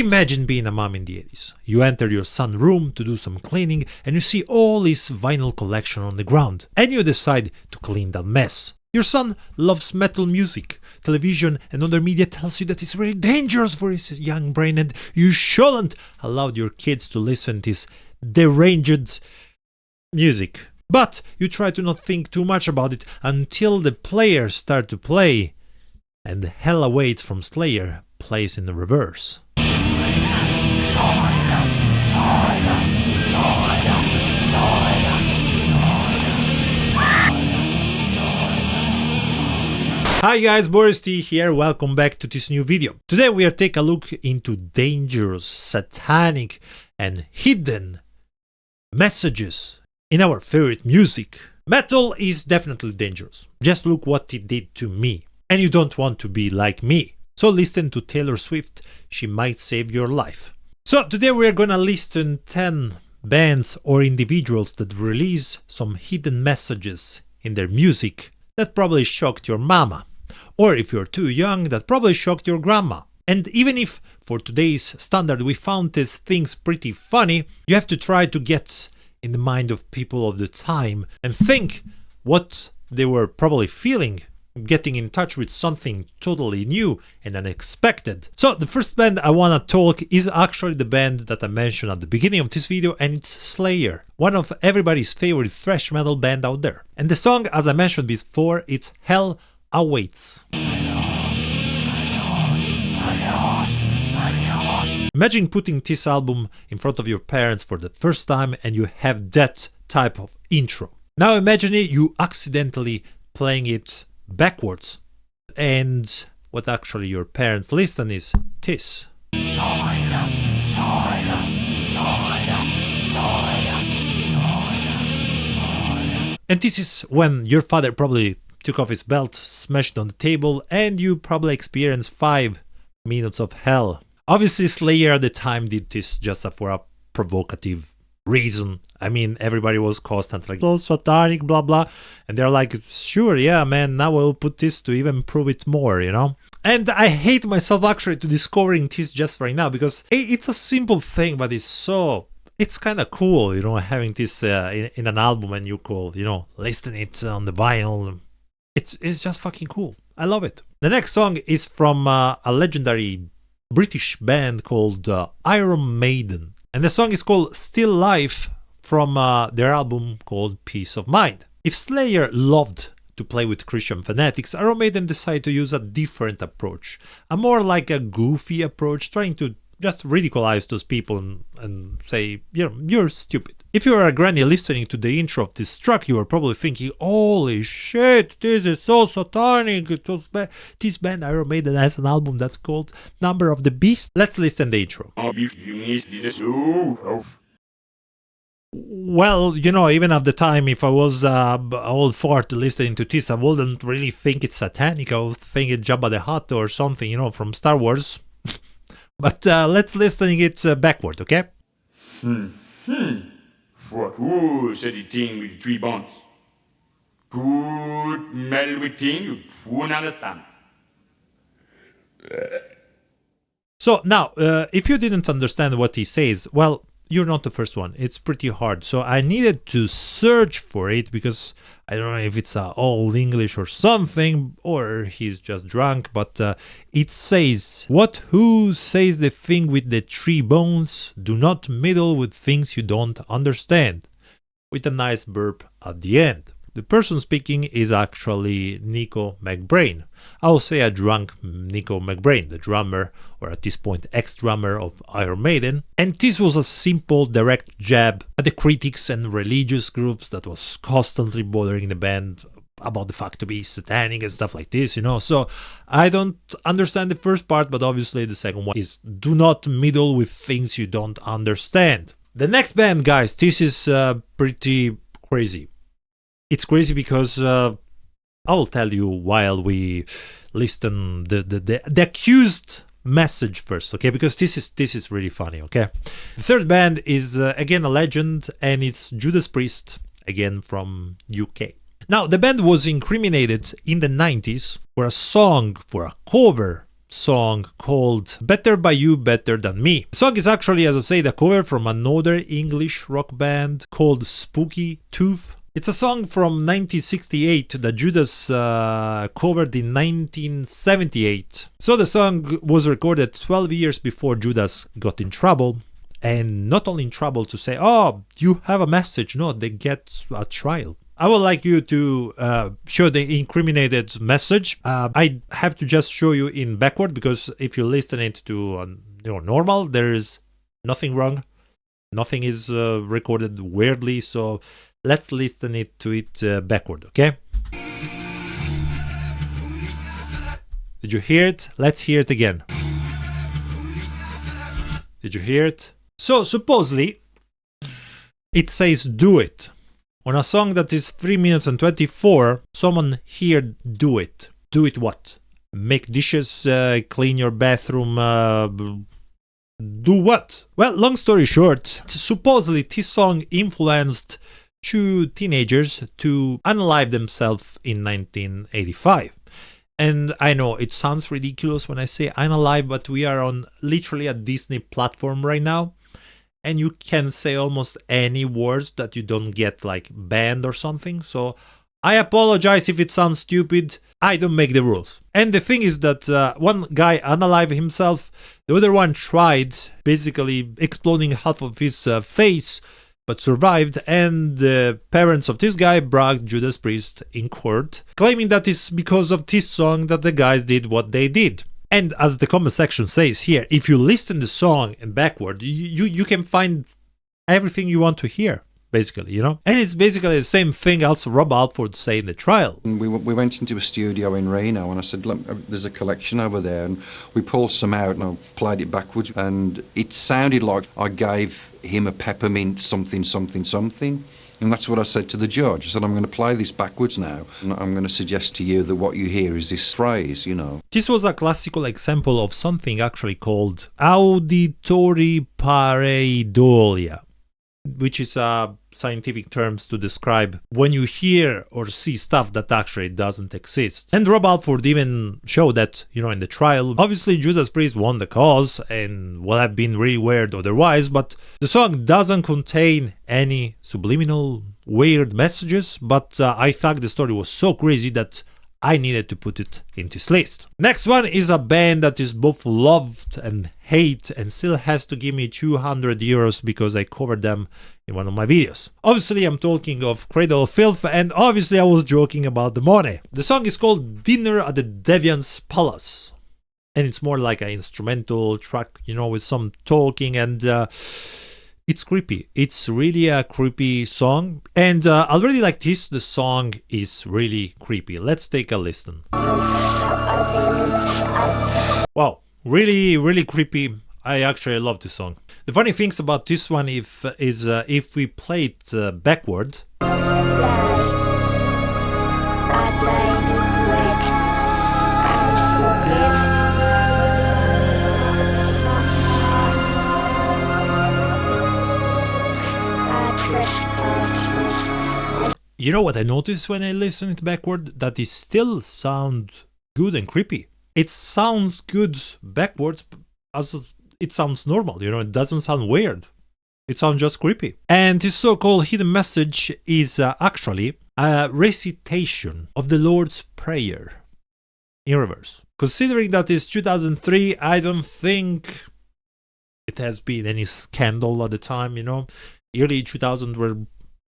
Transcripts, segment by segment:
Imagine being a mom in the 80s. You enter your son's room to do some cleaning and you see all his vinyl collection on the ground, and you decide to clean that mess. Your son loves metal music. Television and other media tells you that it's really dangerous for his young brain and you shouldn't allow your kids to listen to this deranged music. But you try to not think too much about it until the players start to play and Hell Awaits from Slayer plays in the reverse. Hi guys, BorisT here, welcome back to this new video. Today we are taking a look into dangerous, satanic and hidden messages in our favorite music. Metal is definitely dangerous. Just look what it did to me. And you don't want to be like me. So listen to Taylor Swift, she might save your life. So today we are gonna listen 10 bands or individuals that release some hidden messages in their music that probably shocked your mama. Or if you're too young, that probably shocked your grandma. And even if for today's standard we found these things pretty funny, you have to try to get in the mind of people of the time and think what they were probably feeling, getting in touch with something totally new and unexpected. So the first band I wanna talk is actually the band that I mentioned at the beginning of this video, and it's Slayer, one of everybody's favorite thrash metal band out there. And the song, as I mentioned before, it's Hell Awaits. Imagine putting this album in front of your parents for the first time and you have that type of intro. Now imagine you accidentally playing it backwards, and what actually your parents listen is this. And this is when your father probably took off his belt, smashed on the table, and you probably experienced 5 minutes of hell. Obviously Slayer at the time did this just for a provocative reason. I mean, everybody was constantly like, oh, satanic, blah blah, and they're like, sure, yeah man, now we'll put this to even prove it more, you know. And I hate myself actually to discovering this just right now, because it's a simple thing, but it's kind of cool, you know, having this in an album, and you could, you know, listen it on the vinyl. It's just fucking cool. I love it. The next song is from a legendary British band called Iron Maiden. And the song is called Still Life from their album called Peace of Mind. If Slayer loved to play with Christian fanatics, Iron Maiden decided to use a different approach. A more like a goofy approach, trying to just ridiculize those people and say, you know, you're stupid. If you are a granny listening to the intro of this track, you are probably thinking, holy shit, this is so satanic. This band Iron Maiden has an album that's called Number of the Beast. Let's listen to the intro. Well, you know, even at the time, if I was old fart listening to this, I wouldn't really think it's satanic. I would think it's Jabba the Hutt or something, you know, from Star Wars. But let's listen it backward, okay? What said the thing with the 3 bonds? Good metal with thing you won't understand. So now, if you didn't understand what he says, well, you're not the first one. It's pretty hard. So I needed to search for it, because I don't know if it's old English or something, or he's just drunk, but it says, who says the thing with the 3 bones? Do not meddle with things you don't understand. With a nice burp at the end. The person speaking is actually Nico McBrain. I'll say a drunk Nico McBrain, the drummer, or at this point ex-drummer of Iron Maiden. And this was a simple, direct jab at the critics and religious groups that was constantly bothering the band about the fact to be satanic and stuff like this, you know. So I don't understand the first part, but obviously the second one is do not meddle with things you don't understand. The next band, guys, this is pretty crazy. It's crazy because I will tell you while we listen the accused message first, okay? Because this is really funny, okay? The third band is again a legend, and it's Judas Priest, again from UK. Now, the band was incriminated in the 90s for a song, for a cover song called Better By You, Better Than Me. The song is actually, as I say, a cover from another English rock band called Spooky Tooth. It's a song from 1968 that Judas covered in 1978. So the song was recorded 12 years before Judas got in trouble. And not only in trouble to say, oh, you have a message. No, they get a trial. I would like you to show the incriminated message. I have to just show you in backward, because if you listen it to normal, there is nothing wrong. Nothing is recorded weirdly. So let's listen it to it backward, okay? Did you hear it? Let's hear it again. Did you hear it? So supposedly it says do it. On a song that is 3 minutes and 24, someone here do it. Do it what? Make dishes, clean your bathroom, do what? Well, long story short, supposedly this song influenced two teenagers to unalive themselves in 1985. And I know it sounds ridiculous when I say unalive, but we are on literally a Disney platform right now. And you can say almost any words that you don't get like banned or something. So I apologize if it sounds stupid. I don't make the rules. And the thing is that one guy unalived himself. The other one tried, basically exploding half of his face, but survived. And the parents of this guy brought Judas Priest in court, claiming that it's because of this song that the guys did what they did. And as the comment section says here, if you listen the song and backward, you can find everything you want to hear, basically, you know? And it's basically the same thing also Rob Halford said in the trial. We went into a studio in Reno, and I said, look, there's a collection over there, and we pulled some out, and I played it backwards, and it sounded like I gave him a peppermint something, something, something. And that's what I said to the judge. I said, I'm going to play this backwards now, and I'm going to suggest to you that what you hear is this phrase, you know. This was a classical example of something actually called auditory pareidolia, which is a scientific terms to describe when you hear or see stuff that actually doesn't exist. And Rob Halford even showed that, you know, in the trial. Obviously, Judas Priest won the cause and would have been really weird otherwise, but the song doesn't contain any subliminal weird messages, but I thought the story was so crazy that I needed to put it in this list. Next one is a band that is both loved and hate and still has to give me 200 euros because I covered them in one of my videos. Obviously, I'm talking of Cradle of Filth, and obviously I was joking about the money. The song is called Dinner at the Deviant's Palace, and it's more like an instrumental track, you know, with some talking, and it's creepy. It's really a creepy song, and already like this, the song is really creepy. Let's take a listen. Wow, really, really creepy. I actually love this song. The funny things about this one is if we play it backward. You know what I noticed when I listen it backward? That it still sounds good and creepy. It sounds good backwards as it sounds normal, you know, it doesn't sound weird. It sounds just creepy. And this so-called hidden message is actually a recitation of the Lord's Prayer in reverse. Considering that it's 2003, I don't think it has been any scandal at the time, you know. Early 2000s were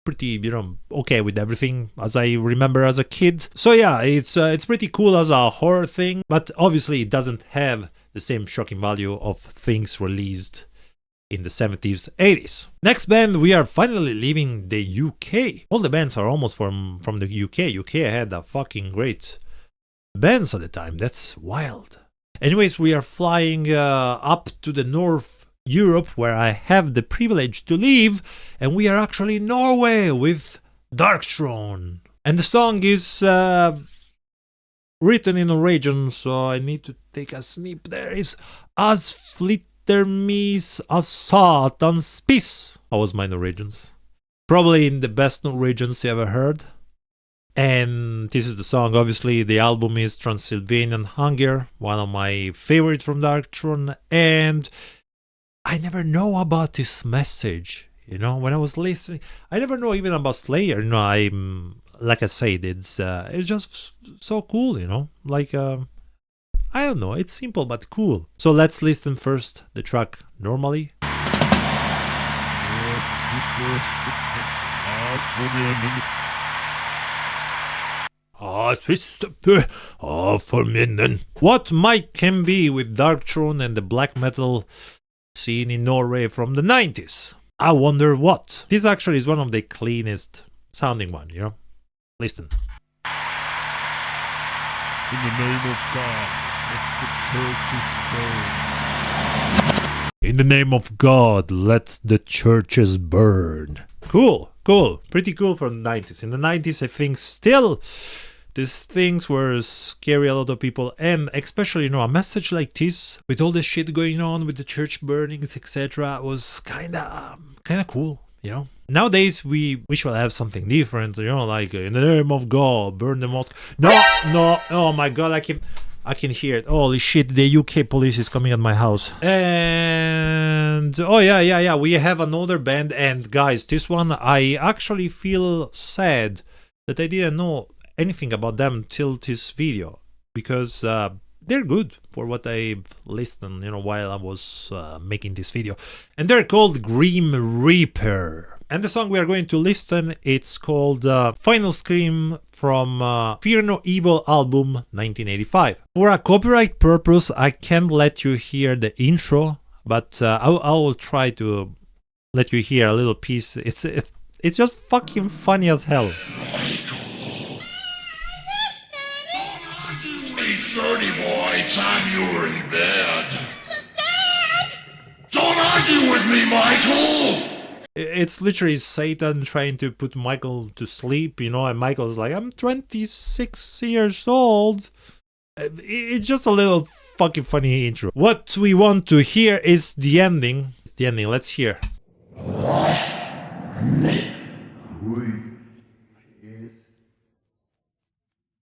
pretty, you know, okay with everything as I remember as a kid. So yeah, it's pretty cool as a horror thing, but obviously it doesn't have the same shocking value of things released in the 70s, 80s. Next band, we are finally leaving the UK. All the bands are almost from the UK. UK had a fucking great bands at the time. That's wild. Anyways, we are flying up to the North Europe, where I have the privilege to live, and we are actually in Norway with Darkthrone. And the song is written in Norwegian, so I need to take a snip. There is As flitter mis as satans spiss. How was my Norwegians? Probably in the best Norwegians you ever heard. And this is the song. Obviously, the album is Transylvanian Hunger, one of my favorites from Darkthrone. And I never know about this message. You know, when I was listening, I never know even about Slayer. You know, like I said, it's just so cool. You know, like I don't know, it's simple but cool. So let's listen first the track normally. What might can be with Darkthrone and the black metal scene in Norway from the 90s? I wonder what. This actually is one of the cleanest sounding one, you know? Listen. In the name of God, let the churches burn. In the name of God, let the churches burn. Cool, cool. Pretty cool from the 90s. In the 90s, I think still these things were scary a lot of people. And especially, you know, a message like this, with all the shit going on, with the church burnings, etc., was kind of cool, you know? Nowadays, we should have something different, you know, like, in the name of God, burn the mosque. No, oh my God, I can hear it. Holy shit, the UK police is coming at my house. And oh yeah, we have another band. And guys, this one, I actually feel sad that I didn't know anything about them till this video, because they're good for what I've listened, you know, while I was making this video. And they're called Grim Reaper. And the song we are going to listen, it's called Final Scream from Fear No Evil album 1985. For a copyright purpose, I can't let you hear the intro, but I will try to let you hear a little piece. It's just fucking funny as hell. 8:30, boy, time you were in bed. Don't argue with me, Michael! It's literally Satan trying to put Michael to sleep, you know, and Michael's like, I'm 26 years old. It's just a little fucking funny intro. What we want to hear is the ending. The ending, let's hear.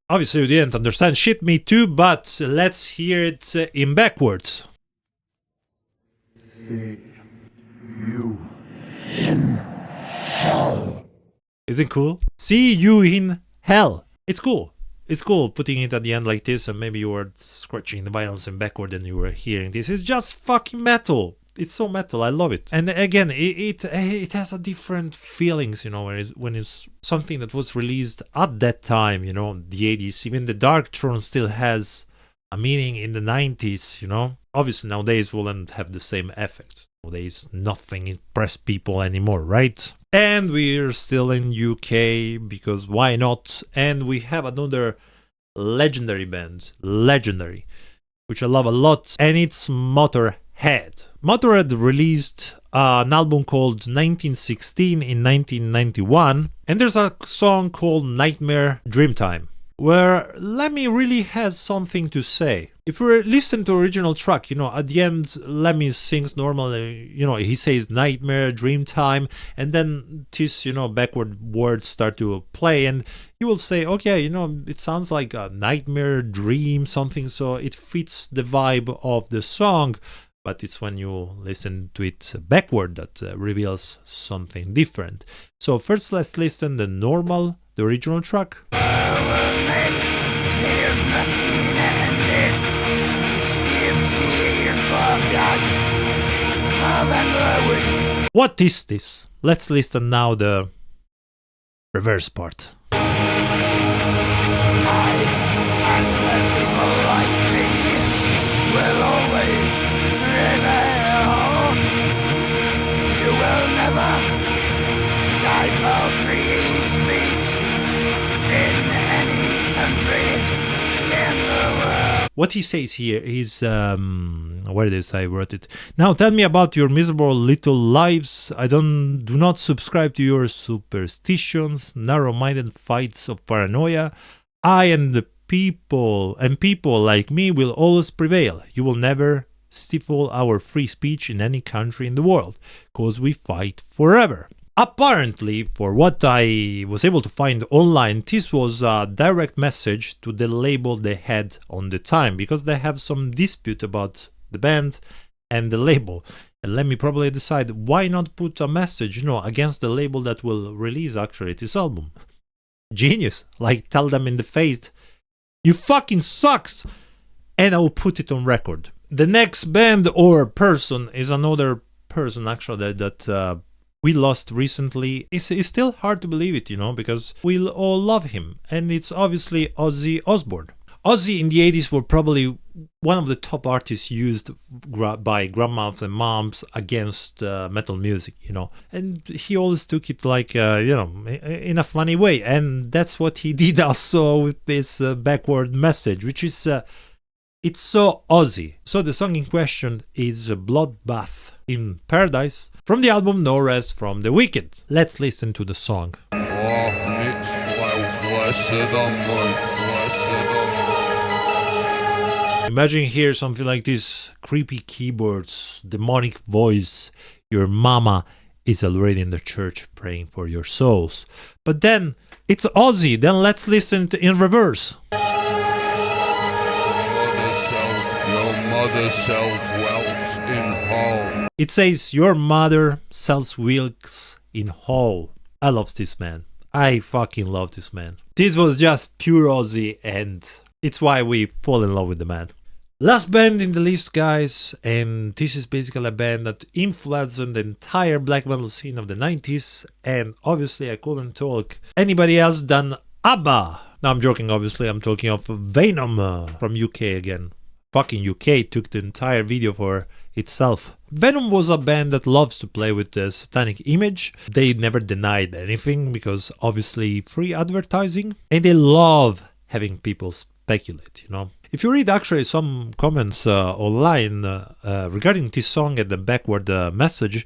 Obviously you didn't understand shit, me too, but let's hear it in backwards. Isn't cool? See you in hell. It's cool. It's cool putting it at the end like this, and maybe you were scratching the violins in backward and you were hearing this. It's just fucking metal. It's so metal. I love it. And again, it has a different feelings, you know, when it's something that was released at that time, you know, the 80s. Even the Darkthrone still has a meaning in the 90s, you know. Obviously nowadays wouldn't have the same effect. Nowadays nothing impresses people anymore, right? And we're still in UK because why not? And we have another legendary band, which I love a lot, and it's Motorhead. Motorhead released an album called 1916 in 1991, and there's a song called Nightmare Dreamtime, where Lemmy really has something to say. If we listen to the original track, you know, at the end, Lemmy sings normally, you know, he says nightmare, dreamtime, and then this, you know, backward words start to play, and he will say, okay, you know, it sounds like a nightmare, dream, something, so it fits the vibe of the song, but it's when you listen to it backward that reveals something different. So first let's listen the original track. What is this? Let's listen now the reverse part. I and the people like me will always prevail. You will never stifle free speech in any country in the world. What he says here is, where it is, I wrote it. Now tell me about your miserable little lives. I do not subscribe to your superstitions, narrow-minded fights of paranoia. I and the people like me will always prevail. You will never stifle our free speech in any country in the world, cause we fight forever. Apparently, for what I was able to find online, this was a direct message to the label they had on the time, because they have some dispute about the band and the label. And let me probably decide, why not put a message, against the label that will release actually this album? Genius. Like, tell them in the face, you fucking sucks, and I'll put it on record. The next band or person is another person actually that we lost recently. It's still hard to believe it, because we all love him, and it's obviously Ozzy Osbourne. Ozzy in the 80s were probably one of the top artists used by grandmas and moms against metal music, and he always took it like, in a funny way, and that's what he did also with this backward message, which is, it's so Ozzy. So the song in question is Bloodbath in Paradise, from the album No Rest from the Wicked. Let's listen to the song. Imagine here something like this, creepy keyboards, demonic voice, your mama is already in the church praying for your souls. But then, it's Ozzy, then let's listen to in reverse. Mother self welts in hall. It says, your mother sells wilks in hall. I love this man. I fucking love this man. This was just pure Ozzy, and it's why we fall in love with the man. Last band in the list, guys, and this is basically a band that influenced the entire black metal scene of the 90s, and obviously I couldn't talk anybody else than ABBA. Now I'm joking, obviously, I'm talking of Venom from UK again. Fucking UK took the entire video for itself. Venom was a band that loves to play with the satanic image. They never denied anything because obviously free advertising, and they love having people speculate, If you read actually some comments online regarding this song and the backward message,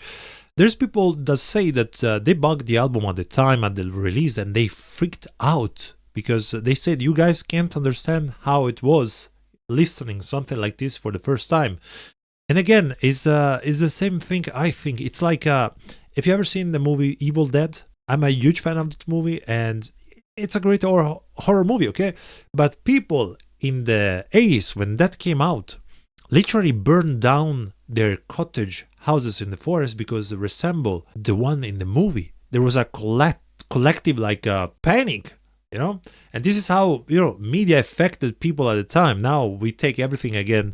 there's people that say that they bugged the album at the time at the release and they freaked out because they said you guys can't understand how it was listening something like this for the first time. And again, it's the same thing. I think it's like if you ever seen the movie Evil Dead, I'm a huge fan of this movie and it's a great horror movie, okay? But people in the 80s, when that came out, literally burned down their cottage houses in the forest because they resemble the one in the movie. There was a collective panic, and this is how media affected people at the time. Now we take everything again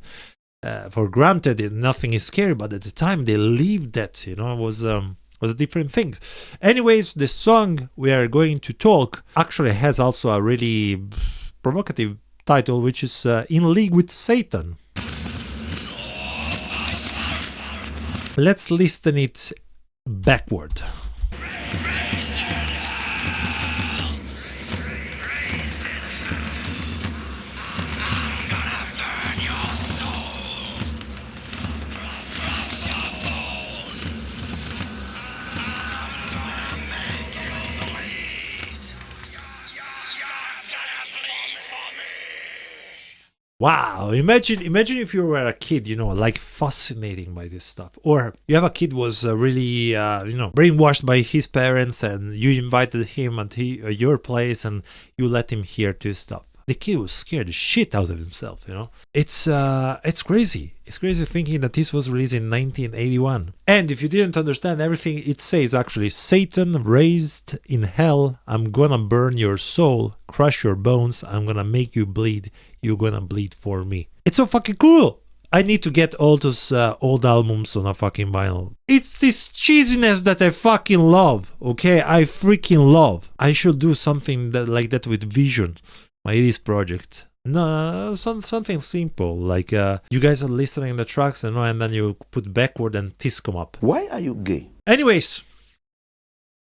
for granted and nothing is scary, but at the time they lived that, it was a different things. Anyways, the song we are going to talk actually has also a really provocative title, which is In League with Satan. Let's listen it backward. Wow, imagine if you were a kid, fascinating by this stuff. Or you have a kid who was really, brainwashed by his parents and you invited him at your place and you let him hear this stuff. The kid was scared the shit out of himself, It's crazy. It's crazy thinking that this was released in 1981. And if you didn't understand everything it says, actually, Satan raised in hell, I'm gonna burn your soul, crush your bones, I'm gonna make you bleed, you're gonna bleed for me. It's so fucking cool. I need to get all those old albums on a fucking vinyl. It's this cheesiness that I fucking love, okay? I freaking love. I should do something like that with Vision, my 80s project. No, something simple, like you guys are listening to the tracks and then you put backward and this come up. Why are you gay? Anyways,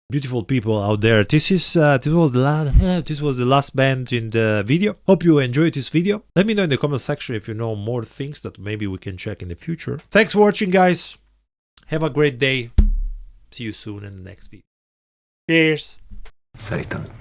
beautiful people out there, this was the last band in the video. Hope you enjoyed this video. Let me know in the comment section if you know more things that maybe we can check in the future. Thanks for watching, guys. Have a great day. See you soon in the next video. Cheers. Satan.